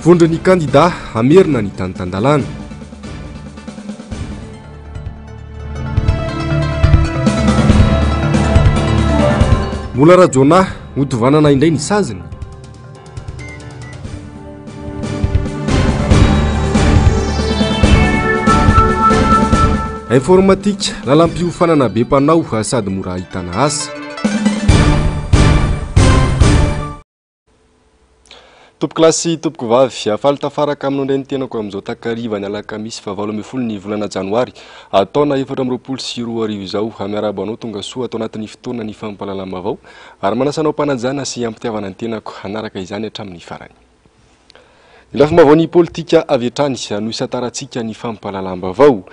vondrony kandida amerina ny tanitandalana. Mola rajona hotovanana indray ny saziny. Informatika lalam-piofanana be mpanao sady mora ahitana asa. Tompoko lasy tompoko vavy afaly tafaraka amin'indray ny tenako amin'izao takariva ny alakamisy fa 20 ny volana janoary ataona 420 izao amiaraba anao tonga soa atao anatin'ny fotoana ny fampalalama-baovao ary manasanao mpanajana sy ampitiavana ny tenako hanaraka izany hatramin'ny farany. Ilafomba ny politika avy hatrany no isataratsika ny fampalalama-baovao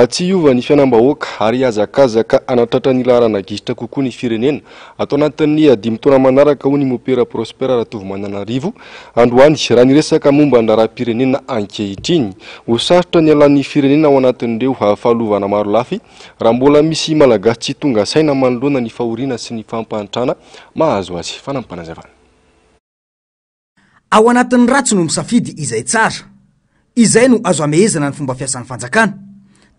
tsy iova ny fiainam-bahoaka ary azakazaka anatratra ny laharana gizitra kokoa ny firenena atao anatin'ny 5 taona manaraka ho ny mopera prospera Ratovimananarivo androany raha ny resaka momba ny raharaham-pirenena ankehitriny ho sarotra ny alan'ny firenena ao anatin'ireo fahalovana maro lafy raha mbola misy malagasy tsy tonga saina manoloana ny fahoriana sy ny fampantrana mahazo azy fanampanazavana. Ao anatin'ny ratsy no misafidy izay tsara, izay no azo amehezana ny fomba fiasan'ny fanjakana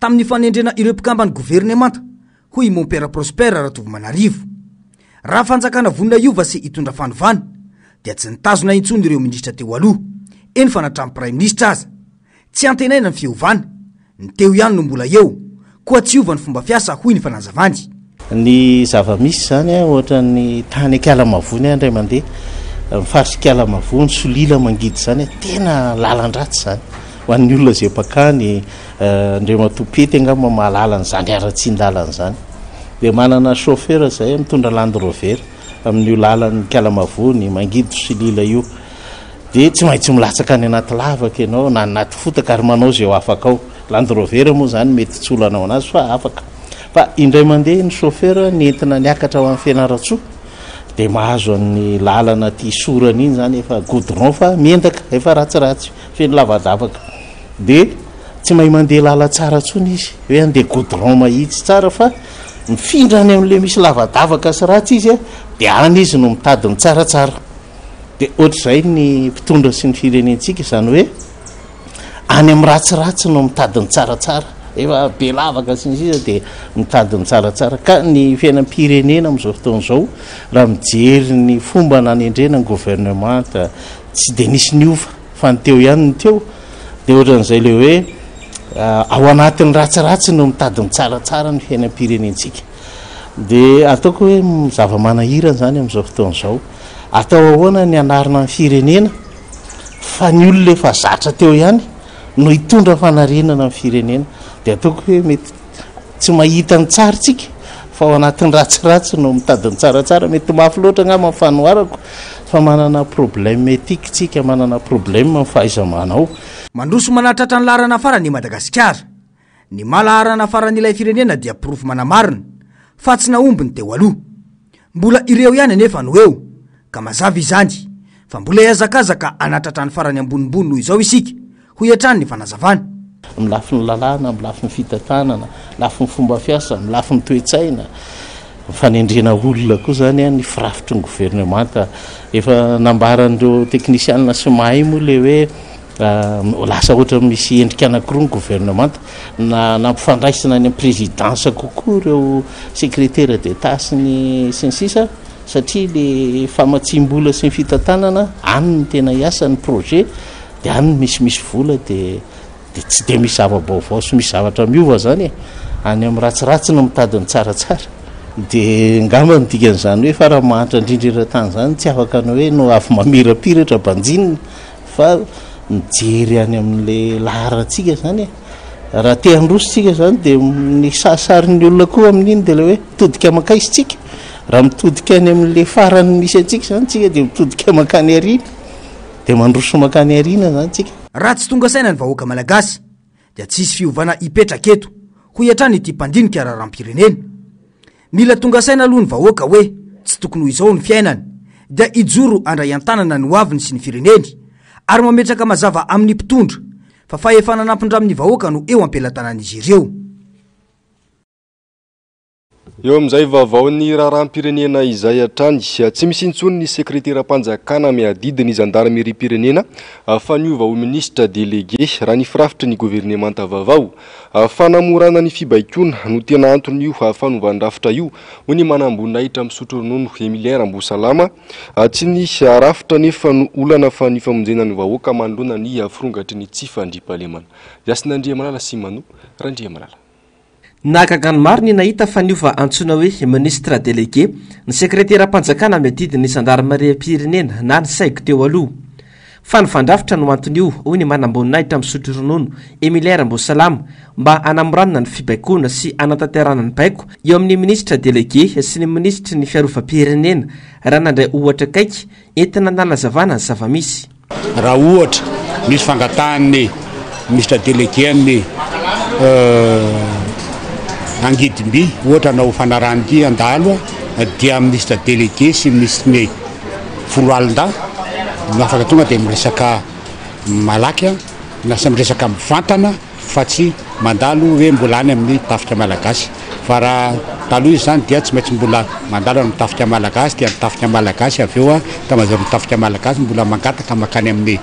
tamin'ny fanendrena ireo mpikambany governemanta hoy Mompera Prospera Ratovimanarivo. Raha fanjakana vonina iova sy hitondra fanovana dia tsy nitazona intsony ireo ministra teo aloha, eny fa natramin'ny prime ministra aza. Tsy antenaina ny fiovana, ny teo ihany no mbola eo, koa tsy iova ny fomba fiasa hoy ny fanazavany. Ny zava-misy zany ohatra ny tany Akalamavony andray mandeha mifaritsika Mavony solila mangidy zany tena lalan-dratsy zany ho an'ny olona zay pakany ndray matopety angamba mahalala an'izany ara-tsin-dalana zany. Dia manana chauffeur zay mitondra Land Rover amin'io lalan'ny Kalamavony mangidy solila io dia tsy maintsy milatsaka any anaty lavaka ianao na anaty fotaka ary manao zay ho afaka ao. Land Rover moa zany mety tsy olana anazy fa afaka, fa indray mandeha ny chauffeur nentina niakatra ho amin'ny Fianaratsoa dia mahazo ny lalana ty sorana iny zany efa goudron fa miendaka efa ratsiratsy feno lavadavaka dia tsy mahay mandeha lala tsara tsony izy hoe andeha goudron mahitsy tsara fa mifindrany amin'le misy lavadavaka sy ratsy izy dia any izy no mitadiny tsaratsara. Dia ohatr'izay ny mpitondra sy ny firenentsika zany hoe any amin'ny ratsiratsy no mitadiny tsaratsara efa be lavaka sy ny sisa dia mitadiny tsaratsara. Ka ny fiainam-pirenena amin'izao fotoan'izao raha mijery ny fomba nanendrena ny gouvernemanta tsy dia nisy niova fa ny teo ihany ny teo dia ohatran'izay le hoe ao anatin'ny ratsiratsy no mitadiny tsaratsara ny fiainam-pirenentsika. Dia ataoko hoe zava-manahirana zany amin'izao fotoan'izao atao ahoana ny anarina ny firenena fa ny olona efa zatra teo ihany no hitondra fanarenana ny firenena. Dia ataoko hoe mety tsy mahita ny tsara tsika fa ao anatin'ny ratsiratsy no mitadiny tsaratsara. Mety mafy loatra angamba ny fanoharako fa manana problème éthique tsika, manana problème amin'ny fahaiza-manao. Mandroso manatratra ny laharana farany Madagasikara. Ny malaharana faran'ilay firenena dia porofo manamarina fa tsy naombiny teo aloha. Mbola ireo ihany nefa no eo ka mazava izany fa mbola hiazakazaka anatratra ny farany ambonimbony noho izao isika ho hiatrany ny fanazavana. Milafy ny lalàna, milafy ny fitantanana, milafy ny fomba fiasa, milafy ny toe-tsaina, fanendrena olona koa zany ny firafitry ny gouvernemanta. Efa nambaran'ireo teknisianina sy mahay moa le hoe lasa ohatra misy endrika anankiroa ny gouvernemanta na nampifandraisana any amin'ny présidence kokoa ireo secrétaire d'état sy ny sisa satria le famatsim-bola sy ny fitantanana any ny tena hiasa ny projet dia any misimisy vola dia tsy dia misy zava-baovao sy misy zavatra miova zany any amin'ny ratsiratsy no mitadiny tsaratsara. Dia ngamba ny dikan'izany hoe fa raha mahantra indrindra-tany zany tsy afaka ny hoe no avy mamirapiratra banjinina fa mijery any amin'le laharantsika zany raha te handrositsika zany dia ny sasarin'ny olona koa amin'iny dia le hoe mitodika makaisitsika. Raha mitodika any amin'le farany misy atsika zany tsika dia mitodika makany arina dia mandroso makany arina zany tsika. Raha tsy tonga saina ny vahoaka malagasy dia tsisy fiovana hipetraka eto ho hiatrany ity mpandinika raharam-pirenena. Mila tonga saina aloha ny vahoaka hoe tsy tokony ho izao ny fiainany dia ijoro andray an-tanana ny hoaviny sy ny fireneny ary mametraka mazava amin'ny mpitondra fa fahefanana ampindramin'ny vahoaka no eo ampelantanan'izy ireo. eo amin'izay vaovaon'ny raharam-pirenena izay hatrany tsy misy intsony ny sekretera-mpanjakana miadidi ny zandarmerie-pirenena fa niova ho ministra délégué raha ny firafitry ny gouvernemanta vaovao fanamorana ny fibaikona no tena antony io fanovandrafitra io ho ny manambonahitra misotro ronono Emilia Mbosalama tsy ny rafitra nefa no olana fa ny famonjena ny vahoaka manoloana ny afrongatry ny tsy fandriampahalemana Yasinandriamalala sy Mano Randriamalala Nakagano maro ny nahita fa niova antsoina hoe ministre délégué ny sekretera-mpanjakana miadidi ny zandarmerie-pirenena na ny saiko teo aloha fa ny fandrafitra no antony io hoy ny manamboninahitra misotro ronono Emilia Mbosalama mba anamoranana ny fibaikona sy anatanterana ny baiko eo amin'ny ministre délégué sy ny ministre ny fiarovam-pirenena raha nandray ohatra kaiky entina nalazavana ny zavamisy raha ohatra misy fangatahany ministre délégué ny angidimby ohatra nao fanarany andalo dia ministre délégué sy ministre ny foloalinda afaka tonga dia miresaka malaky lasa miresaka mivantana fa tsy mandalo hoe mbola any amin'ny tafika malagasy fa raha taloha izy zany dia tsy maintsy mbola mandalo amin'ny tafika malagasy dia tafika malagasy avy eo tamazary tafika malagasy mbola mangataka makany amin'ny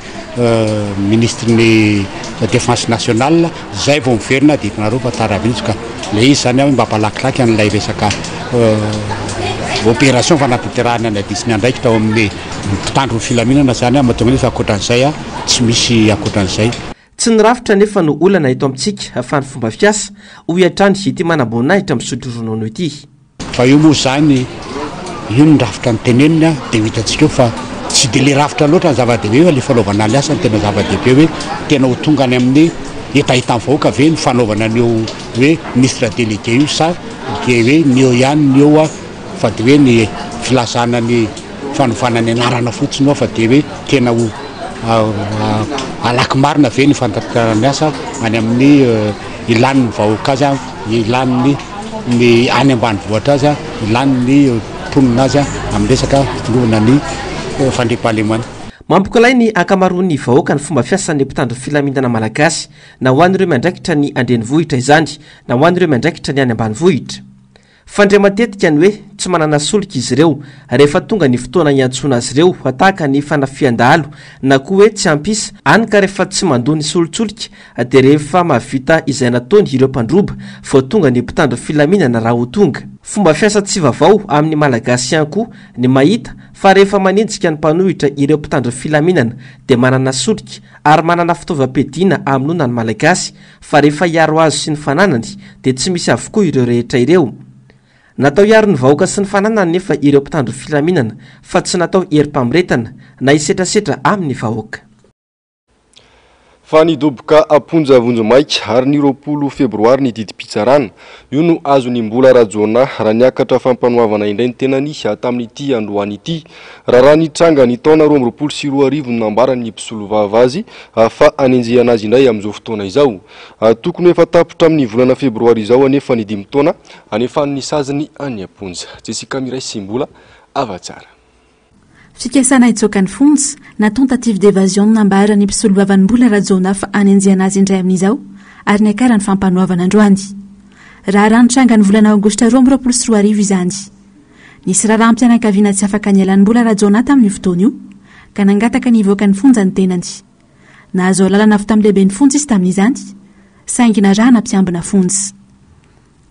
ministre ny défense nationale zay vao miverina dikanareo fa taravinsika le izy zany mba palakilaky an'ilay resaka opération fanatanterahana ny adisiny andraiky tao amin'ny mpitandro ny filaminana zany mahatonga fa akoatran'izay tsy misy akoatran'izay tsy ny rafitra nefa no olana eto amintsika fa ny fomba fiasa ho iatrany ity manamboninahitra misotro ronono ity fa io moa zany io ny rafitra ny tenenina dia hitantsika eo fa tsy dia le rafitra loatra ny zava-dehibe fa le fanaovana ny asa ny tena zava-dehibe hoe tena ho tonga any amin'ny etahitan'ny vahoaka ve ny fanaovana an'io hoe ministre délégué io sa dia hoe ny eo ihany ny eo fa dia hoe ny filazana ny fanovana ny anarana fotsiny ao fa dia hoe tena ho alaky marina ve ny fantanterany asa any amin'ny ilany ny vahoaka azy ilany ny any ambanivohitra azy ilany ny mponina azy amin'ny resaka fitondrovana ny fandriampahalemana mampikolay ny akamaroan'ny vahoaka ny fomba fiasan'ny mpitandro filaminana malagasy na ho an'ireo mandraikitra ny andrenivohitra izany na ho an'ireo mandraikitra ny any ambanivohitra fandre matetika ny hoe tsy manana solika izy ireo rehefa tonga ny fotoana iantsona azy ireo tahaka ny fanafiandalo na koa hoe tsy ampisa any ka rehefa tsy mandoa ny solitsolika dia rehefa mahavita izay nataony ireo mpandroba vao tonga ny mpitandro filaminana raha ho tonga fomba fiasa tsy vavao amin'ny malagasy ihany koa ny mahita fa rehefa manenjika ny mpanohitra ireo mpitandro filaminana dia manana solika ary manana fitaovam-piadiana aminona ny malagasy fa rehefa hiaro azo sy ny fananany dia tsy misy avokoa ireo rehetra ireo natao hiaro ny vahoaka sy ny fananany nefa ireo mpitandro filaminana fa tsy natao herim-pamiretana na isetrasetra amin'ny vahoaka fa nidoboka aponja vonjomaika ary ny 20 febroary ny didi-pitsarana io no azo ny mbola rajona raha niakatra fampanoavana indray ny tenany tamin'ity androany ity raha nitranga ny taona 2024 no nambarany ny mpisolovava azy fa anenjehana azy indray amin'izao fotoana izao tokony efa tapitra amin'ny volana febroary izao anefa ny 5 taona anefan'ny saziny any aponja Jessica Miray sy mbola avatsara fikasana itsoka ny fonja na tentative d'évasion nambara ny mpisolovavany mbola rajona fa anenjehana azy indray amin'izao ary ny akarany fampanoavana androany raha ranotranga ny volana aogostra 2024 izany nisy raharampianakaviana tsy afaka nialany mbola rajona tamin'ny fotoana io ka nangataka nivoaka ny fonja ny tenany nahazo lalana avy tamin'ny lehibe ny fonja izy tamin'izany saingina raha nampiambina fonja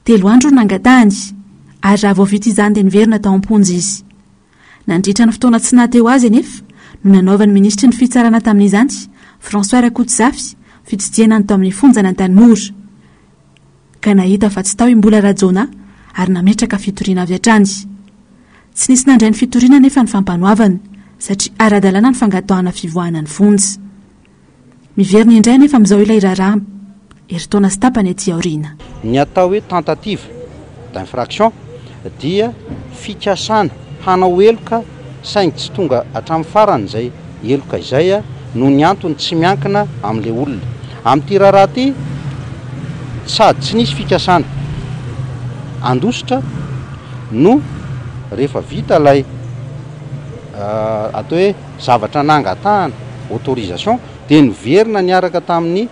3 andro nangatahany ary raha voavita izany dia niverina tao am-ponja izy nandritra ny fotoana tsy nahateo azy anefa no nanaovan'ny ministry ny fitsarana tamin'izany François Rakotsafy fitsidihana ny tao amin'ny fonjana ny Tanimora ka nahita fa tsy tao mbola rajona ary nametraka fitoriana avy hatrany tsy nisy nandray ny fitoriana nefa ny fampanoavana satria ara-dalàna ny fangatahana fivoahana ny fonja miverina indray nefa amin'izao ilay raharaha eritaona sy tapany aty aoriana ny atao hoe tentative d'infraction dia fikasana hanao eloka saingy tsy tonga hatramin'ny farany izay eloka izay no ny antony tsy miankina amin'ilay olona amin'ity raharaha ty sady tsy nisy fikasana andositra no rehefa vita ilay atao hoe zavatra nangatahana autorisation dia niverina niaraka tamin'ny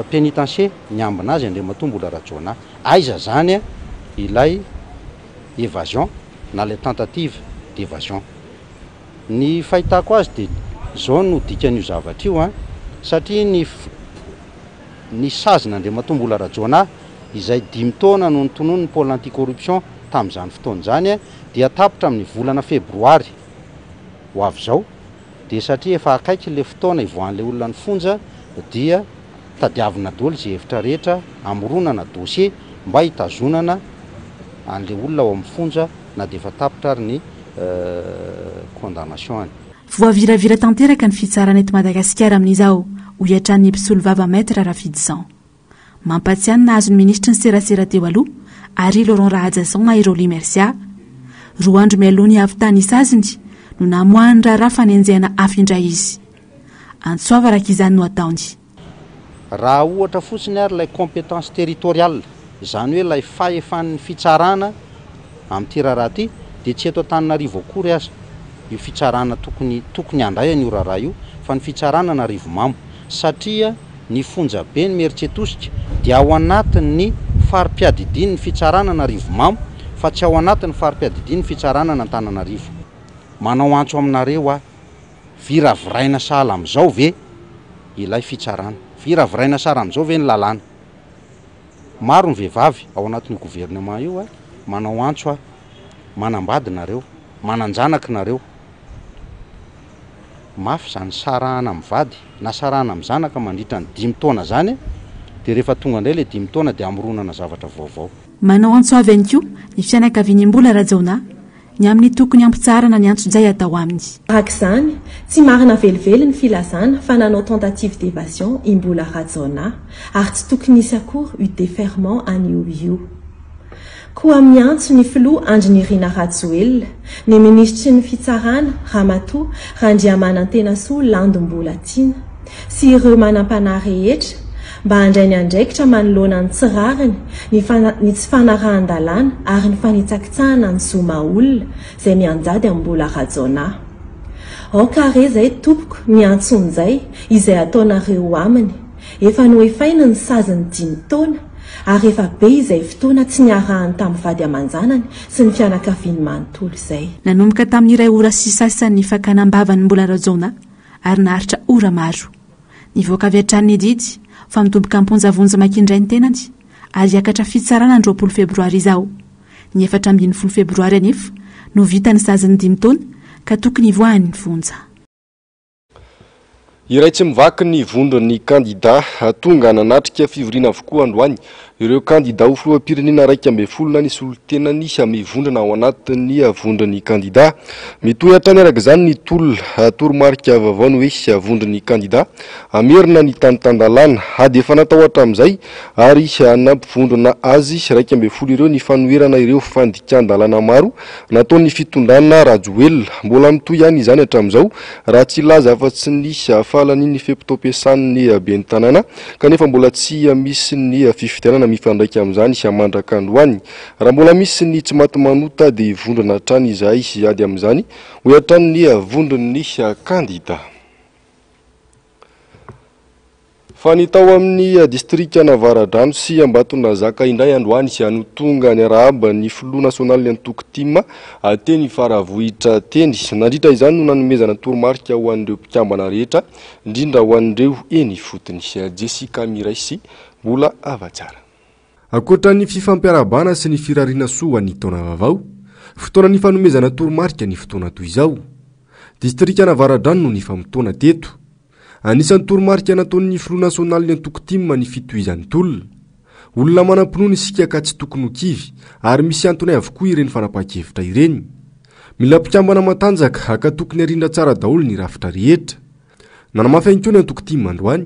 pénitencier niambina azy Andriamatombola Rajona aiza zany ilay évasion na le tentative d'évasion. Ny fahitako azy de zao no dikan'io zavatra io a satria ny sazina Andriamatombola Rajona izay 5 taona no nitonony ny pôle anticorruption tamin'izany fotoana zany dia tapitra amin'ny volana febroary ho avy zao, de satria efa akaiky le fotoana ivoan'le olona ny fonja dia tadiavina daholo zay hevitra rehetra amoronana dossier mba hitazonana an'le olona ao amin'ny fonja na de efa tapitra ary ny condamnation any. Voaviravira tanteraka ny fitsarana eto Madagasikara amin'izao ho iatran'ny mpisolo vava Maître Rafidsan. Mampatsiany nahazo ny ministra ny serasera teo aloha ary Laurent Rahajasson na Iroli Mercia. 2 andro mialoha ny avy tany isaziny no namoahany raharaha fanenjehana afindray izy. Antsoava raka izany no ataony. Raha ohatra fotsiny ary ilay compétence territoriale, izany hoe ilay fahefan'ny fitsarana amin'ity raharaha ty dia tsy eto Antananarivo akory aza io fitsarana tokony andrayany io raharaha io, fa ny fitsarana na Rivomamo, satria ny fonja be ny Meritsetosika dia ao anatin'ny farim-piadidian'ny fitsarana na Rivomamo, fa tsy ao anatin'ny farim-piadidian'ny fitsarana na Antananarivo. Manao antso aminareo a viraviraina sahala amin'izao ve ilay fitsarana, viraviraina sara amin'izao ve ny lalàna. Maro ny vehivavy ao anatin'ny gouvernement io a manao antso a manambady nareo, mananjanaka nareo. Mafy zany sarahana mivady na sarahana mizanaka mandritra ny 5 taona zany, de rehefa tonga indray le 5 taona de amoronana zavatra vaovao. Manao antso avy ihany koa ny fianakavian'ny Mbola Rajona ny amin'ny tokony ampitsarana ny antso-jay atao aminy. Araka izany, tsy marina velively ny filazana fa nanao tentative d'évasion i Mbola Rajona ary tsy tokony hisy akory io déferment an'io io. Koa amin'ny antso ny filoha Andrinirina Rajoelina, ny ministry ny fitsarana Ramatoa Randriamanantena-Soa Landombola-Tina sy ireo manam-panahy rehetra mba handray ny andraikitra manoloana ny tsirariny, ny tsy fanarahan-dalàna ary ny fanitsakitsahana ny zoma olona izay mianjady amin'ny Mbola Rajona. Ao kare izay tompoko miantson'izay izay ataonareo aminy, efa noefaina ny saziny 5 taona ary efa be izay fotoana tsy niarahany tamin'ny vady aman-janany sy ny fianakaviany manontolo izay. Nanomboka tamin'ny iray ora sy sasany fakanambavany Mbola Rajona ary naharitra ora maro. Nivoaka avy hatrany didy fa mitomboka amponjavonja makindray ny tenany ary hiakatra fitsarana ny 20 febroary izao. Ny 14 febroary anefa no vita ny saziny 5 taona ka tokony hivoahany ny fonja. Iray tsy mivaky ny vondron'ny kandida tonga nanatrika fivoriana avokoa androany. Ireo kandida ho filoham-pirenena 12 nisy olon-tenany mivondrona ao anatin'ny vondron'ny kandida. Mitohy hatrany araka izany ny toromarika vaovao ny hoe vondron'ny kandida amerina ny tanitandalàna ady efa natao hatramin'izay ary nampivondrona azy 12 ireo ny fanoherana ireo fandikan-dalàna maro nataon'ny fitondrana Rajoelina. Mbola mitohy ihany izany hatramin'izao raha tsy laza afa-tsy ny fahalan'ny fepitoampiasan'ny ben'ny tanàna kanefa mbola tsy misy ny fifidianana mifandraika amin'izany mandraka androany. Raha mbola misy ny tsy maty manota dia vondrona hatrany izahay ady amin'izany ho hatrany vondron'ny kandida. Fa ny tao amin'ny distrika Navaradrano sy Ambatondrazaka indray androany no tonga ny arahaba ny filoha nasionaly ny Antokotima teny Faravohitra teny. Nandritra izany no nanomezana toromarika ho an'ireo mpikambana rehetra indrindra ho an'ireo eny fotony. Jessica Miray sy mbola avatsara. Akoatra ny fifampiarabana sy ny firariana soa ny taona vaovao, fotoana ny fanomezana toromarika ny fotoana toy izao. Distrika Navaradrano no ny famotoana teto. Anisan'ny toromarika nataon'ny filoha nasionaly ny Antokotima ny fitohizan'ny tolona. Olona manam-pinoana isika ka tsy tokony ho kivy ary misy antony avokoa ireny fanapahan-kevitra ireny. Mila mpikambana matanjaka ka tokony arindra tsara daholo ny rafitra rehetra. Nanamafy koa ny Antokotima androany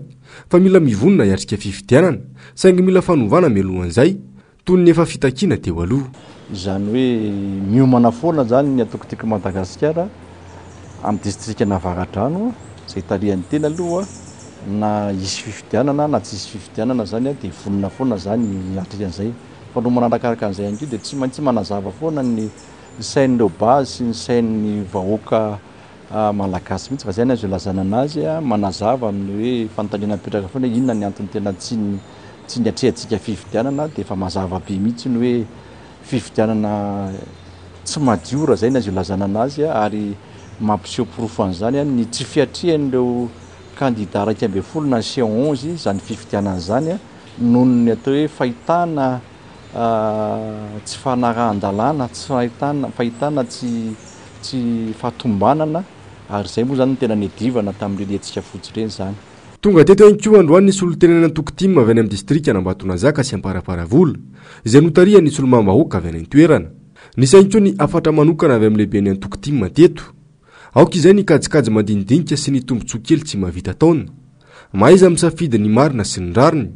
fa mila mivonona hiatrika fifidianana saingy mila fanovana mialohan'izay toy ny efa fitakiana teo aloha. Izany hoe miomana foana zany ny Antokotika Madagasikara amin'ny distrika Navaradrano zay tarihan'ny tena aloha na isy fifidianana na tsy isy fifidianana zany dia vonona foana zany atrizan'izay. Fa no manarakaraka an'izay ihany koa dia tsy maintsy manazava foana ny sain'ireo basy sy ny sain'ny vahoaka malagasy mihitsy fa zay azo lazana anazy manazava amin'ny hoe fanontaniana mipetraka foana inona ny antony tena tsy niatrehantsika fifidianana dia efa mazava be mihitsy ny hoe fividianana tsy madiora zay ny azy io lazana anazy ary mampiseho porofan'izany ny tsy fiatrihan'ireo candidat raiky amby folo na C11 zany fividianana zany noho ny atao hoe fahitana tsy fanarahan-dalàna tsy fahitana tsy fahatombanana ary zay moa zany ny tena nedivana tamin'ireny etsika fotsy ireny zany. Tonga teto ihany koa androany nisy olo-tenenana tokotima avy any amin'ny distrika Anambatonazaka sy Amparaparavola izay notaria nisy olo-mambahoaka avy any an-toerana. Nisy ihany koa ny afatra manokana avy amin'ny lehibeny any tokotima teto. Aoka izay ny kajikajy madinidinika sy ny tombontsoa kely tsy mahavita taona. Maiza misafidy ny marina sy ny rariny.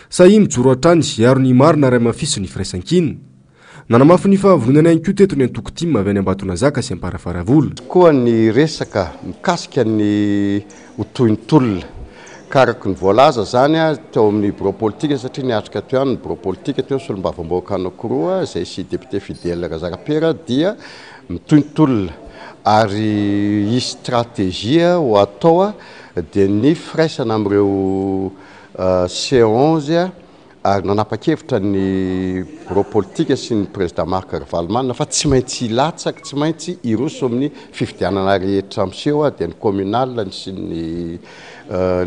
Sahy mijoro hatrany ary ny marina ray mafiso ny firaisan-kina. Nanamafy ny fahavonana ihany koa teto ny an-tokotima avy any Ambatonazaka sy Amparaparavola. Koa ny resaka mikasika ny utointolona karaky ny voalaza zany teo amin'ny bureau politique satria niatrika teo any ny bureau politique teo solombavambahoaka anankiroa zay sy député Fidèle Razakapera dia mitointolona ary i stratégia ho atao dia ny firaisana amin'ireo C11 ary nanapa-kevitra ny bureau politique sy ny président Marc Ravalomanana fa tsy maintsy ilatsaky tsy maintsy iroso amin'ny fifidianana rehetra amseho dia ny communal sy ny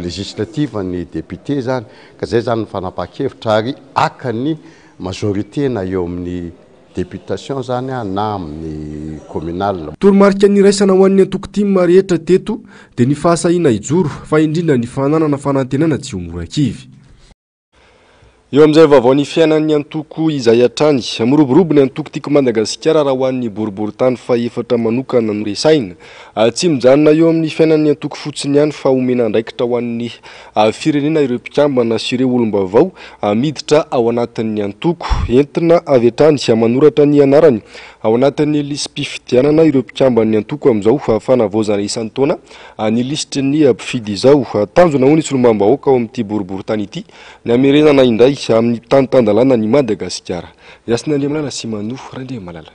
législative ny député zany ka zay zany ny fanapa-kevitra ary aka ny majorité na eo amin'ny députation zany na amin'ny communal. Toromarika ny raisana ho an'ny an-tokotima rehetra teto dia ny fahasahina ijoro fa indrindra ny fananana fanantenana tsy ho mora kivy. Eo amin'izay vaovao ny fiainan'ny antoko izay hatrany miroborobo ny antoko tiako Madagasikara raha ho an'ny boriboritany faefatra manokana no resaina tsy mijanona eo amin'ny fiainan'ny antoko fotsiny ihany fa omena andraikitra ho an'ny firenena ireo mpikambana sy ireo olom-baovao miditra ao anatin'ny antoko entina avy hatrany manoratra ny anarany ao anatin'ny lisy mpifidianana ireo mpikambany antoko amin'izao fanavaozana isan'ny taona ny lisitry ny mpifidy izao tanjona ho nisy olom-bahoaka ao amin'ity boriboritany ity ny amerenana indray amin'ny tantandalana ny Madagasikara. Yasina Andriamalala sy Manoho Randriamalala.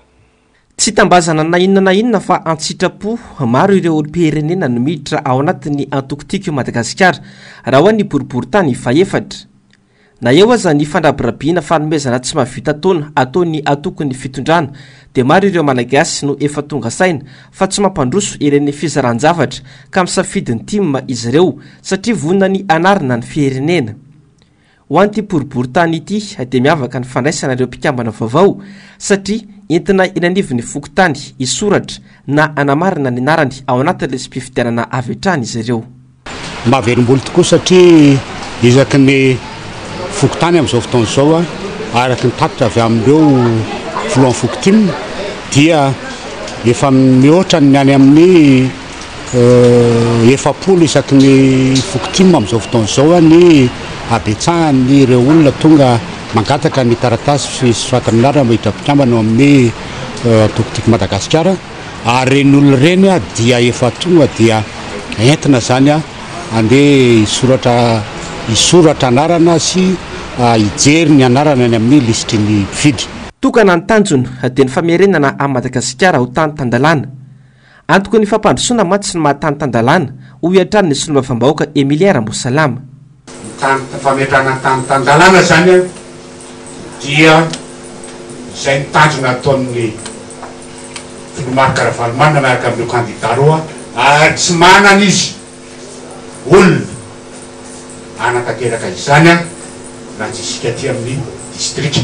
Tsy tambazana na inona fa antsitrapo maro ireo olo-pirenena no miditra ao anatin'ny antokotiko Madagasikara raha ho an'ny boriboritany faefatra. Na eo aza ny fandrabirabiana fanomezana tsy mahavita taona ataony atokony fitondrana dia maro ireo malagasy no efa tonga saina fa tsy mampandroso ireny fizaran-javatra ka misafidiny timma izy ireo satria vonina ny anarina ny firenena. Ho an'ity boriboritany ity dia miavaka ny fandraisana ireo mpikambana vaovao satria entina inanivy ny fokotany isoratra na anamarina ny anarany ao anatin'ilay mpifidianana avy hatrany izy ireo. Mahaverim-boly tokoa satria isaky ny fokotany amin'izao fotoana izao araky ny tapitra avy amin'ireo filohan'ny fokotimina dia efa mihoatra ny any amin'ny efapolo isaky ny fokotimina amin'izao fotoana izao ny abetsahany ireo olona tonga mangataka ny taratasy fisoratana anarana mahitra mpikambana amin'ny antokotiko Madagasikara ary reny olona reny dia efa tonga dia entina zany andeha isoratra anarana sy ijery ny anarana any amin'ny lisitry ny mpifidy. Tokana ny tanjona dia ny famerenana a Madagasikara ho tany tandalana. Antoko ny fampandrosoana matsy ny mahatany tandalana ho iatrany ny solombavam-bahoaka Emilia Rambosalama. Fametrana tany tandalana zany dia izay ny tanjona ataon'ny Marc Ravalomanana miaraka amin'ireo candidat roa ary tsy manana izy olona anatanteraka izany na tsisika aty amin'ny distrika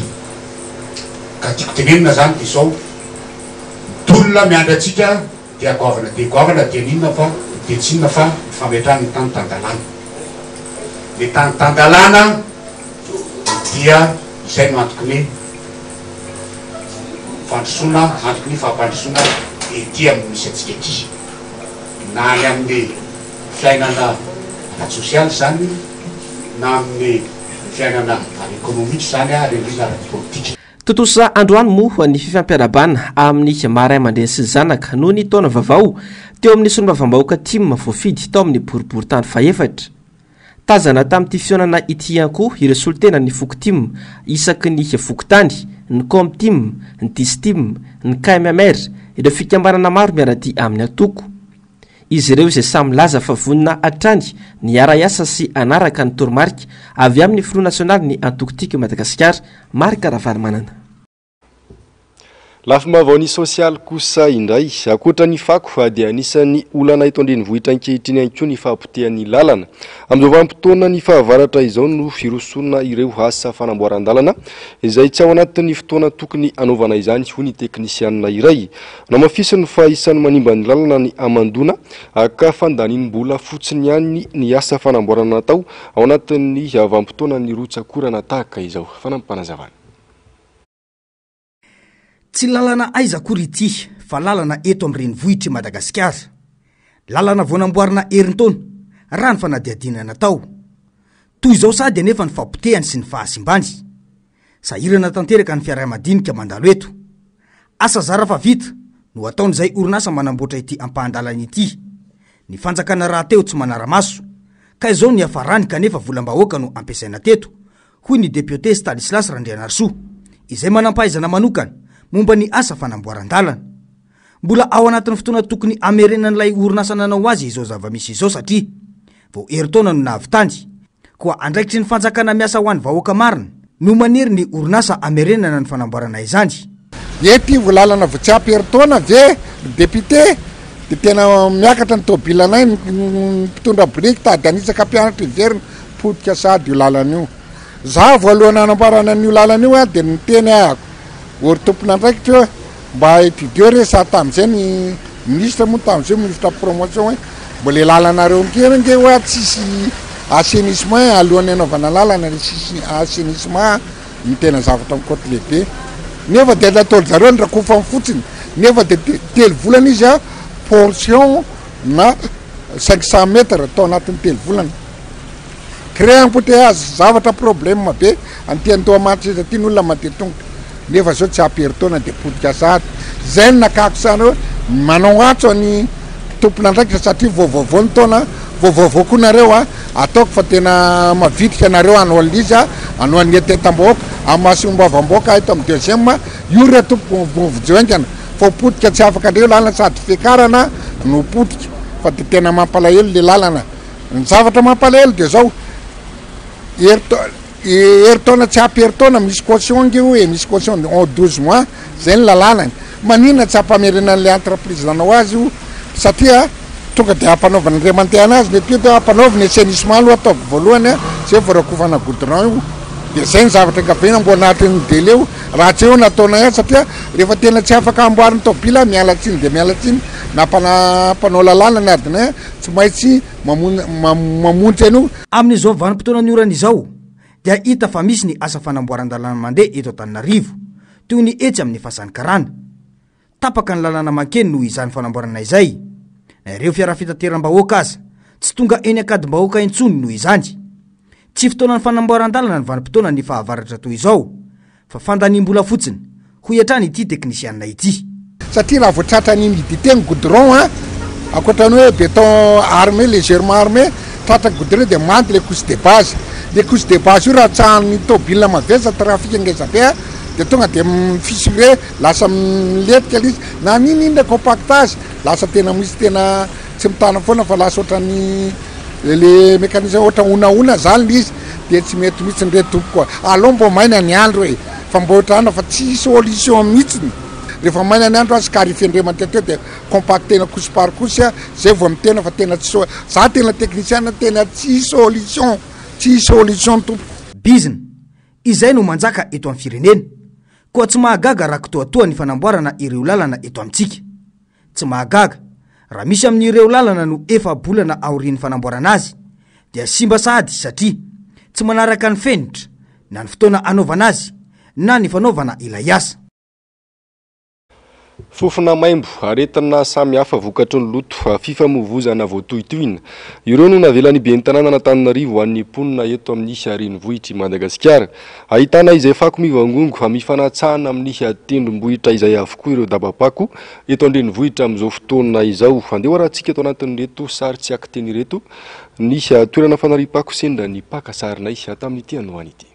ka tiako tenenina zany dia izao tolona miandry atsika dia goavana dia ninona fa dia tsy inona fa fametrana ny tany tandalana. Ny tany tandalana dia izay no antoko ny fandrosoana antoko ny fampandrosoana ety amin'ny misy atsika ety na any amin'ny fiainana ara-sosialy zany na amin'ny fiainana ara-ekonomika zany ary indrindra ara-politika. Totosa androany moa ny fifampiarabana amin'ny maray aman-dreny sy zanaka noho ny taona vaovao teo amin'ny solombavam-bahoaka timma voafidy tao amin'ny boriboritany faefatra. Tazana tamin'ity fionana ity ihany koa ireo solotena ny fokotimma isaky ny fokotany, ny comtimma, ny distimma, ny KMMR ireo fikambanana maro miara-ty amin'ny antoko. Izy ireo izay samy laza fa vonina hatrany ny ara-iasa sy anaraka ny toromarika avy amin'ny Front National ny antokotiko Madagasikara Marc Ravalomanana. Lafim-baovao sosialy kosa indray akoatra ny fako dia anisan'ny olana eto andrenivohitra ankehitriny ihany koa ny fahapotehan'ny lalana. Amin'izao vanim-potoana ny fahavaratra izao no firosona ireo asa fanamboaran-dalana izay tsy ao anatin'ny fotoana tokony anaovana izany ho ny teknisianina iray. Namafisiny fa isan'ny manimba ny lalana ny amandona ka fandaniam-bola fotsiny ihany ny asa fanamboarana natao ao anatin'ny vanim-potoana ny rotsakorana tahaka izao. Fanampanazavana. Tsy lalana aiza kory ity fa lalana eto amin'ny renivohitry Madagasikara. Lalana vao namboarina herintaona raha ny fanadihadiana natao. Toy izao sady anefa ny fampotehany sy ny fahasimbany. Sahirana tanteraka ny fiaraha-madinika mandalo eto. Asa zara fa vita no ataon'izay orinasa manamboatra ity ampahan-dalana ity. Ny fanjakana raha teo tsy manara-maso ka izao ny hafarany kanefa volam-bahoaka no ampiasaina teto, hoy ny député Stanislas Randrianarsoa izay manampahaizana manokana momba ny asa fanamboaran-dalana. Mbola ao anatin'ny fotoana tokony amerenan'ilay orinasa nanao azy izao zava-misy izao satria vao herintaona no nahavitany. Koa andraikitry ny fanjakana miasa ho an'ny vahoaka marina no maniry ny orinasa amerenana ny fanamboarana izany. Ety volalana votsiapy herintaona ve député de tena miakatra ny tobilanay ny mpitondra briky tady anisaka mpianatra iverina potika sady io lalana io. Za voalohany anamboarana an'io lalana io de ny teny ahako ory tompona andraikitra mba étudier resa tamin'izay ny ministre moa tamin'izay ministre promotion mbola lalanareo nge hoe tsisy assainissement alohan'ny anaovana lalana tsisy assainissement ny tena zavatra mikoty lehibe. Nefa de nataolo zareo ny rakofa fotsiny nefa de telo volana izy a portion na 500 mètres atao anatin'ny telo volana. Créer embouteillage zavatra problème be antiany to amatry ty n'olona mandeha tongotra. Nefa zao tsy aperitaona de potika sady zay ny nakako sana manao atso ny tompona andraikitra satria vaovao ny taona vaovao koa nareo ataoko fa tena mavitrika nareo anao an'izy anao an'ny tetam-bahoaka amasombavamboaka eto amin'ny deuxième io re tompo vojoaingana fa potika tsy afaka andreo lalana sady fiakarana no potika fa de tena mampalahelo le lalana. Ny zavatra mampalahelo de zao herintaona tsy apy herintaona misy caution nge hoe misy caution en 12 mois zay ny lalana. Manina tsy ampamerenan'le entreprise nanao azy io satria tonga de ampanaovana andriamanté anazy mety hoe ampanaovana assainissement aloha ataoko voalohany zay vao rakofana goudron io de zay ny zavatra kabena mbo anatin'ny délai io raha tsy eo nataona ihany satria rehefa tena tsy afaka amboariny tobila mialatsiny de mialatsiny na mpanao lalàna adina tsy maintsy mamontsy anio. Amin'izao vanim-potoana ny orana izao dia hita fa misy ny asa fanamboaran-dalana mandeha eto Antananarivo toy ny etsy amin'ny fasan'ny karana. Tapaka ny lalana makeny noho izany fanamboarana izay. Ireo fiara fitateram-bahoaka aza tsy tonga eny akady-bahoaka intsony noho izany. Tsy fotoana ny fanamboaran-dalana ny vanim-potoana ny fahavaratra toy izao fa fandaniam-bola fotsiny ho hiatrany ity teknisianina ity. Satria raha voatratra ny humidité ny goudron akoatrany hoe béton armé légèrement armé tratra goudron de mandy le couche de base. Le couche de base io raha tsahan'ny tobila mavesa trafika ngezabe de tonga de fissuré lasa miletika izy na niny compactage lasa tena misy tena tsy mitana foana fa lasa ohatrany le mécanisme ohatra onaona zany izy de tsy mety mihitsy ndre tompoko aloha mbo maina ny andro e fa mbo ohatrana fa tsy solution mihitsiny rehefa maina ny andro azy carifendrematete de compactena couche par couche zay vao mitena fa tena tsy za tena technicien tena tsy solution tompoko. Bizina izay no manjaka eto amin'ny firenena koa tsy mahagaga raha kitoatoa ny fanamboarana ireo lalana eto amintsika. Tsy mahagaga raha misy amin'ireo lalana no efa bolana aorian'ny fanamboarana azy dia simba sady satria tsy manaraka ny fenitra na ny fotoana anaovana azy na ny fanaovana ilay asa. Fofona maimbo aretina samy hafa vokatry ny loto fifamovozana voatohitohina ireo no navelany be ny tanàna Antananarivo an'ny mponina eto amin'ny renivohitry Madagasikara. Ahitana izay fako mivangongo mifanatsahana amin'ny tendrombohitra izay avokoa ireo dabapako eto an-drenivohitra amin'izao fotoana izao. Andeha rahantsika eto anatin'ireto sary tsy akiteny ireto ny toerana fanaripako sendra ny paka sarinay tamin'ity androany ity.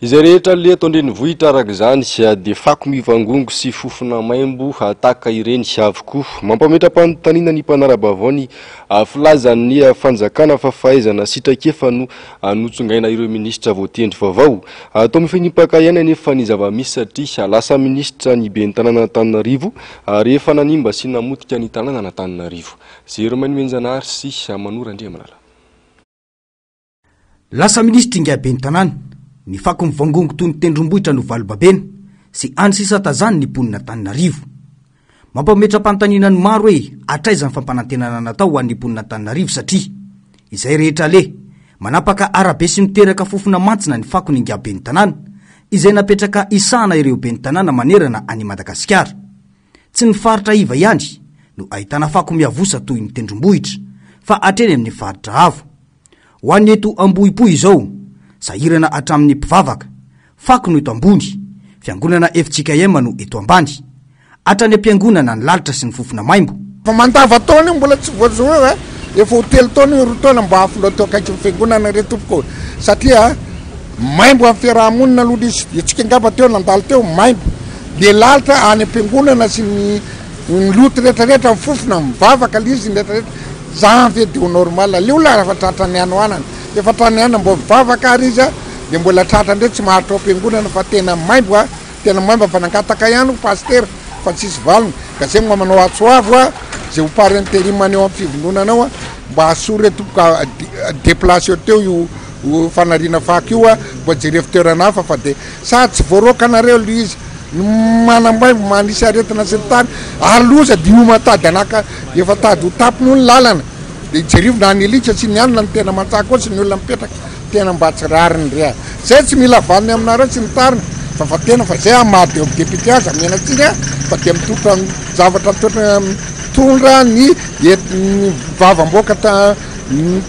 izay rehetra le eto andrenivohitra araka izany dia fako mivangongo sy fofona maimbo ataka ireny avokoa mampametra-panontaniana ny mpanarabavao filazan'ny fanjakana fa fahaizana sitrakefa no notsongaina ireo ministra voatendry vaovao atao mifanimpaka ihany anefa ny zava-misy satria lasa ministra ny ben'ny tanàna Antananarivo rehefa nanimba sy namotika ny tanàna Antananarivo zero manimenjanary sy Manora Andriamanala lasa ministra inga ben'ny tanàna ny fako mivangongo toy ny tendrombohitra no valobabena sy any sisa tazany ny ponina Antananarivo mampametra-panontaniana ny maro hoe atraizany fampanantenana natao ho an'ny ponina Antananarivo satria izay rehetra le manapaka arabe sy miteraka fofona mantsina ny fako ny ben'ny tanàna izay napetraka isahana ireo ben'ny tanàna manerana any Madagasikara tsy ny faritra iva ihany no ahitana fako miavosa toy ny tendrombohitra fa atreny amin'ny faritra avo ho an'ny eto Ambohipo izao sahirana atramin'ny mpivavaka fako no eto ambony fiangonana FJKM no eto ambany atrany ampiangonana ny lalitra sy ny fofona maimbo fa mandava taona mbola tsy voazoa efa hotely taona roa taona mba afolo teo akaiky fiangonana re tompoko satria maimbo amin'ny fiarahamonina aloha izy tsika angamba teo nandalo teo maimbo le lalitra any ampiangonana sy ny loto rehetrarehetra amin'ny fofona mivavaka lizy rehetrarehetra janvier de normal le olona efa tratrany ano anana efa trany ana mbo mivavaka ary izy de mbola tratra ndray tsy maharitra ampiangonana fa tena maimbo fa nangataka ihany pasteur fa tsisy valony ka zay manao atsoavo zay ho parentérim maneo amin'ny fivondronanao mba asory tomboka déplacé teo io fanarina fako io mba jerevy toerana hafa fa de sady tsy voarokanareo lo izy manambaimbo manisy aretina sy ny tany ary loza de io matady anaka efa tady ho tapony olo lalana de jerivona any elika sy ny anona ny tena matsaka sy ny olona mipetraka tena mba tsy rariny rea zay tsy mila vaniny aminareo tsy nitarina fa tena fa zay amady eo député aza menatsika fa de mitotra zavatra tondra ny vavam-boaka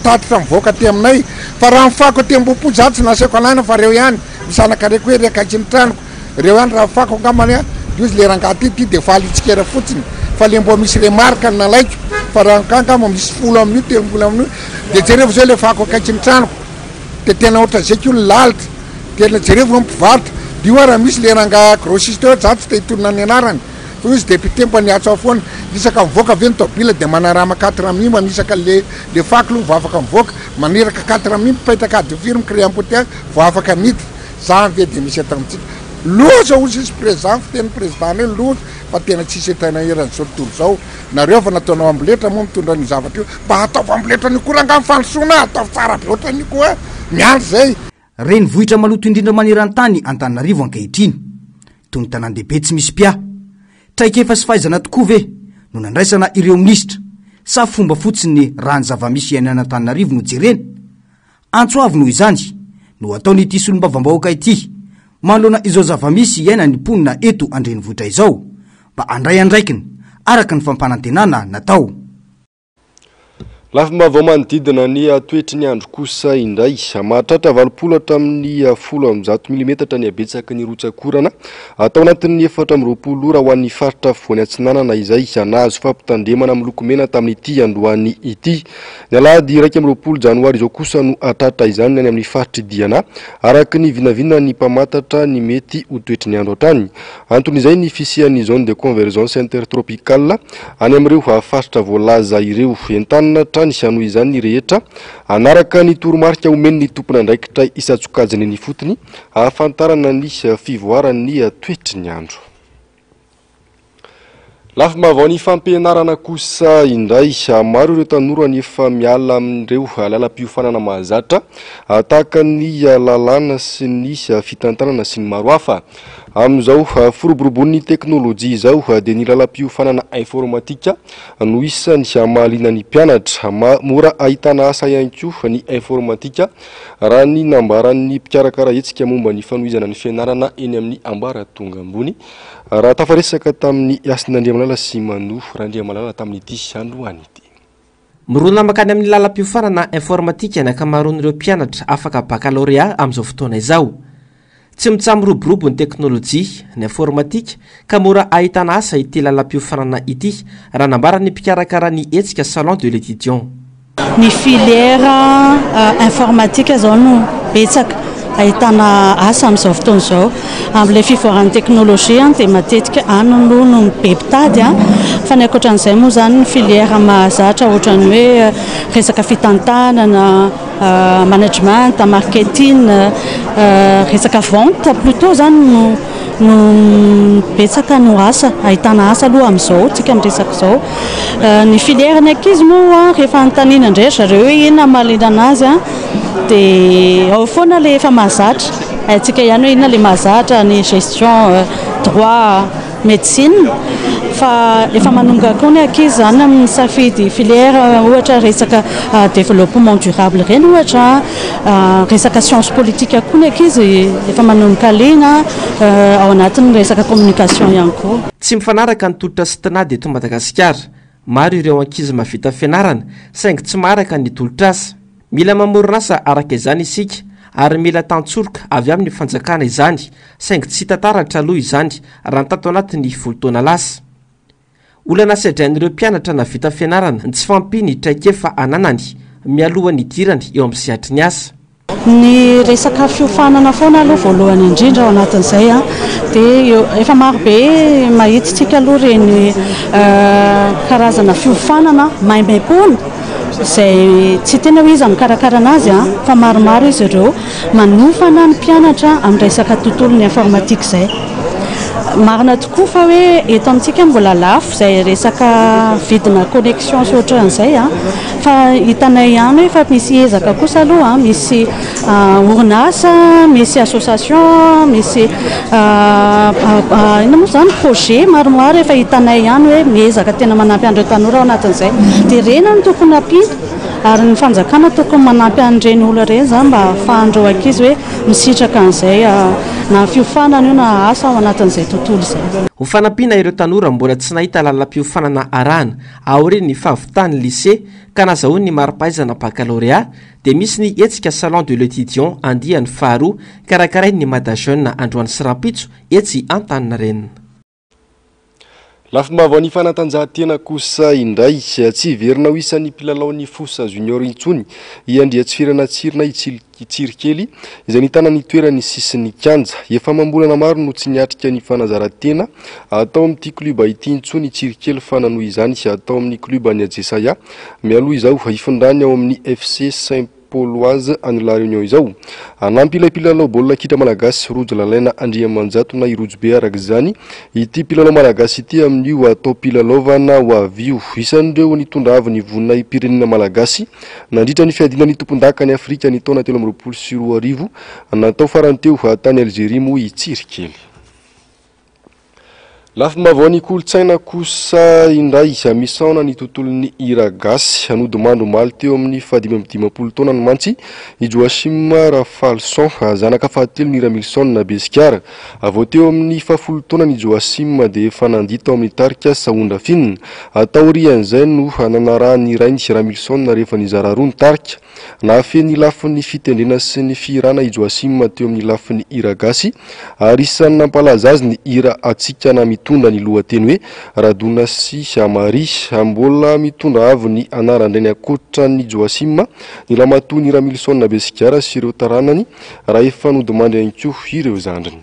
tatitra mivoaka ty aminay fa raha mifako aty Ambohipo za tsy naseoko alana fa reo ihany misanaka reko hoe rekaiky ny tranoko reo ihany raha mifako angamany izy le rangaty ty de faly itsikera fotsiny fa le mbo misy remarque ny nalaiko fa raha kankama misy folo amin'io telopolo amin'io de jerevo zay le fako akaiky ny tranoko de tena ohatra zay ko lalitra tena jerevo mpivarotra dio raha misy le ranga grossiste eo za tsy te hitonona ny anarany fa izy député mba niatso afoana isaka mivoaka avy ny tobila de manarama 4 mille manisaka le fako lo voafaka mivoaka maneraka 4 mille mipaitaka ady firme créé embouteillage voafaka miditra janvier de misy atamitsika loza ozy izy président fiteny président io loza fa tena tsisy etana eran'izao tontolo zao nareo fa nataonao amboletra moa mitondra ny zavatra io mba ataova amboletra ny koa ranga mifandosoana ataovy tsara be ohatra ny koa miandry zay reny vohitra maloto indrindra maneran-tany Antananarivo ankehitriny toy ny tanàn-dehibe tsy misy pia traikefa sy fahaizana tokoa ve no nandraisana ireo ministra sa fomba fotsiny raha ny zava-misy iainana Antananarivo no jerena antsoavo noho izany no ataony ity solom-bavambahoaka ity manoloana izao zava-misy iaina ny mponina eto andrenivohitra izao mba andray andraikiny araka ny fampanantenana natao lafa mavao manodidina ny toetry ny andro kosa indray mahatratra 20 hatramin'ny 10 mm ny abetsaka ny rotsakorana atao anatin'ny 420 ora ho an'ny faritra voany atsinanana izay nahazo fampitandremana miloko mena tamin'ity androany ity ny alahady 1 janoary izao kosa no atratra izany any amin'ny faritra Diana araka ny vinavina ny mpamatatra ny mety ho toetry ny andro hatrany anton'izay ny fisian'ny zone de convergence intertropicale any amin'ireo faritra voalaza ireo entanina ny siano izany rehetra anaraka ny toromarika omen'ny tompona andraikitra isatsokajiny ny fotony ahafantarana ny fivoarany toetry ny andro lafa mavao ny fampianarana kosa indray maro ireo tanora nefa miala amin'ireo lalam-piofanana mahazatra tahaka ny lalàna sy ny fitantanana sy ny maro hafa amin'izao firoborobon'ny teknôlôjia izao dia ny lalam-piofanana informatika no isany mahalina ny mpianatra mora ahitana asa ihany koa ny informatika raha ny nambaran'ny mpikarakara etsika momba ny fanohizana ny fianarana eny amin'ny ambaratonga ambony raha tafaresaka tamin'ny Asin'Andriamalala sy Manoa Randriamalala tamin'ity androany ity. Mirona makany amin'ny lalam-piofanana informatika ny ankamaroan'ireo mpianatra afaka baccalauréat amin'izao fotoana izao. Tsy mitsamiroborobo ny teknôlôjia ny informatika ka mora ahitana asa ity lalam-piofanana ity raha nambarany mpikarakara ny etsika salon de l'étudiant. Ny filière informatika zao no betsaka ahitana asa amin'izao fotoana izao amin'ilay fivoaran'ny teknôlôjia dia matetika any no be mpitady fa ny ankoatran'izay moa zany ny filière mahazatra ohatran'ny hoe resaka fitantanana management marketing resaka vente plutôt zany no betsaka no asa ahitana asa aloha amin'izao tsika miresaka izao ny filière ny ankizy moa rehefa antanina indray zareo hoe inona mahalina anazy dia ao foana le efa mahazatra aitsika ihany hoe inona le mahazatra ny gestion droit médecine fa efa manonga koa ny ankizy zany amin'ny safidy filière ohatra resaka développement durable reny ohatra resaka science politique koa ny ankizy efa manonga lena ao anatin'ny resaka communication ihany koa. Tsy mifanaraka ny tolotra sy tinady eto Madagasikara maro ireo ankizy mahavita fianarana saingy tsy maharaka ny tolotra asa. Mila mamorona asa araka izany isika ary mila tantsoroka avy amin'ny fanjakana izany saingy tsy tantaratra aloha izany raha ntato anatin'ny volotona lasa. Olana sedrain'ireo mpianatra na vita fianarana tsy fampiny traikefa ananany mialohan'ny dirany eo amin'ny sehatry ny asa. Ny resaka fiofanana foana aloha voalohany indrindra ao anatin'izay dia efa marobe mahitsitsika aloha reny karazana fiofanana maimaim-pona izay tsy tena hoe izy mikarakara anazy fa maromaro izy ireo manofana ny mpianatra amin'ny resaka tontolon'ny informatika izay. Marina tokoa fa hoe eto amintsika mbola lafo izay resaka vidina connexion sy ohatran'izay fa hitanay ihany hoe fa misy ezaka kosa aloha misy orinasa, misy association, misy ina moa zany projet maromaro efa hitanay ihany hoe miezaka tena manampy an'ireo tanora ao anatin'izay dia rena no tokony ampita ary ny fanjakana tokony manampy an'ireny olona ireny zany mba ahafahan'ireo ankizy hoe misitraka an'izay na fiofanana io na asa ao anatin'izay tontolo izay. Ho fanampiana ireo tanora mbola tsy nahita lalam-piofanana arahana aorian'ny ny fahavitany lycée ka nazahoany ny mari-pahaizana baccalauréat dia misy ny etsika salon de l'étudiant andiany faharoa karakarain'ny Madajeune Androany sy Rampitso etsy Antaninarenina. Lafy mavo ny fanatanjahantena kosa indray tsy verina ho isan'ny mpilalao fosa junior intsony iandria tsy firana tsirina Tsirikely izay nitana ny toerany sisiny kanja efa mambolana maro no tsy niatrika ny fanazarantena atao amin'ity kluba ity intsony Tsirikely fa nanohy izany atao amin'ny kluba ny Ajesaya mialoha izao ifindrany ao amin'ny FC Saint-Pauloise any La Réunion izao anampy ilay mpilalao baolina kitra malagasy Rojo Lalaina Andriamanjato na Irojo be araka izany ity mpilalao malagasy ity amin'io atao mpilalaovana ho avio isan'ireo nitondra avy ny vonina pirenena malagasy nandritra ny fiadinan'ny tompon-daka ny Afrika ny taona 2024 natao farany teo tany Algérie moa i Tsirikely. Lafy mavao kolotsaina kosa indray misaona ny tontolon'ny hira gasy anodimandro maly teo amin'ny 5 taona no mantsy i Joachim Rafalson zanaka fahatelo ny Ramilson na Besikara avao teo amin'ny 10 taona ny Joachim dia efa nandita ao amin'ny tarika saondra finina atao rian'izay no nanarahany rainy Ramilson rehefa nizara roa ny tarika na feny lafin'ny fitendrena sy ny firana i Joachim teo amin'ny lafin'ny hira gasy ary isan'ny nampalaza azy ny hira atsika na mitondra ny lohateny hoe Radona sy Amari mbola mitondra avy ny anarandray ny akotra ny Joachim ny lamatoa ny Ramilson na Besikara sy ireo taranany raha efa nodimandry ihany koa ireo zandriny.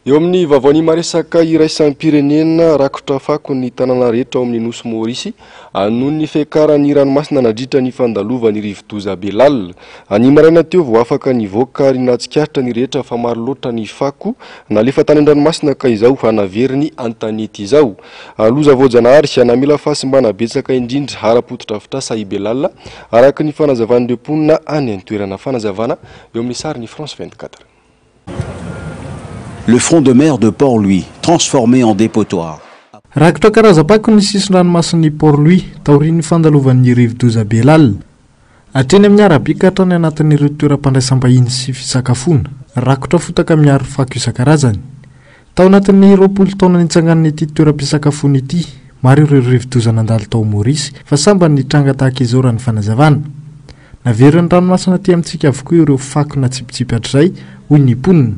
Eo amin'ny vavaony maresaka iraisam-pirenena rakotra fako ny tanàna rehetra ao amin'ny nosy Maorisy noho ny fiakaran'ny ranomasina nadritra ny fandalovan'ny rivodoza Belal. Any maraina teo vao afaka nivoaka ary natsikaritra ny rehetra fa maro loatra ny fako nalefa tany an-dranomasina ka izao hanaveriny an-tanety izao. Loza voajanahary anamila fahasimbana betsaka indrindra ara-potodrafitrasa i Belal araka ny fanazavan'ireo mponina any an-toerana fanazavana eo amin'ny sary ny France 24. le front de mer de Port-Louis, transformé en dépotoir. Rakotra karazam-pako ny sisiny ranomasiny Port-Louis taorian'ny fandalovan'ny rivo-doza Belal. Hatreny amin'ny arabe ka hatrany anatin'ireo toeram-pandraisam-bahiny sy fisakafoana. Rakotra fotaka miaro fako isan-karazany. Tao anatin'ny 20 taona nitsanganana ity toeram-pisakafoana ity, maro ireo rivo-doza nandalo tao Maurice fa samba nitranga tahaka izao raha ny fanazavana. Naveriny ranomasina aty amintsika avokoa ireo fako na tsipitsipi hatray hoy ny mponina.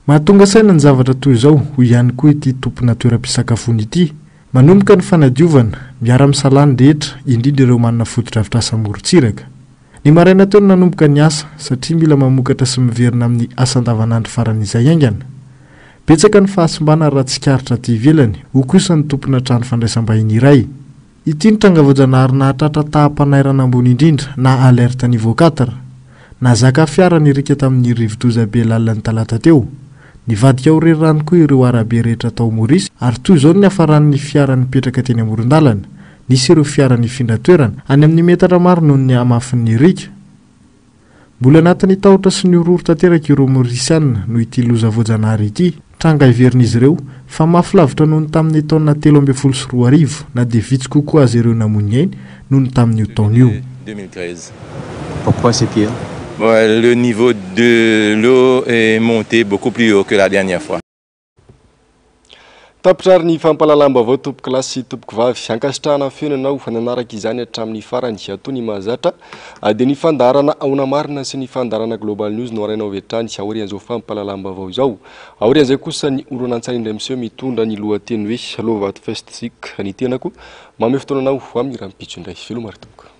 Mahatonga saina ny zavatra toy izao hoy ihany koa ity tompona toeram-pisakafoana ity. Manomboka ny fanadiovana, miara-misalany rehetra, indrindra ireo manana foto-dravitra asa morontsiraka. Ny maraina teo nanomboka ny asa satria mila mamokatra sy miverina amin'ny asa andavanandro faran'izay aingana. Betsaka ny fahasimbana raha tsikaritra aty ivelany, ho kosa ny tompona trano fandraisam-bahiny iray. Ity ny tranga voajanahary nahatratra taham-panairana ambony indrindra na alerte niveau 4. Nazaka fiara nirika tamin'ny rivo-doza Belal ny talata teo. Nivadika ho rerano koa ireo arabe rehetra tao Maurice ary toy izao ny hafaran'ny fiara nipetraka teny amoron-dalana. Nisy ireo fiara nifindra toerana any amin'ny metatra maro noho ny amafin'ny rika. Mbola anatin'ny tahotra sy ny ororo tanteraka ireo Mauriciana no ity loza voajanahary ity. Tranga iverin'izy ireo fa mafy lavitra noho ny tamin'ny taona 13 na dia vitsy kokoa azy ireo namony ainy noho ny tamin'io taona io. 2013. Pourquoi c'est pire? Le niveau de l'eau est monté beaucoup plus haut que la dernière fois. Tapitrary ny fampalalambavao tompoko lahy sy tompoko vavy ankasitrahana fenanao nanaraka izany hatramin'ny farany atao ny mahazatra dia ny fandarana aona marina sy ny fandarana Global News no arainao vetrany aorian'izao fampalalambavao izao. Aorian'izay kosa ny oronan-tsanindry amin'izao mitondra ny lohateny hoe Lovat Festsik ny tenako mamy fotoananao amin'ny rampitso indray filomary tompoko.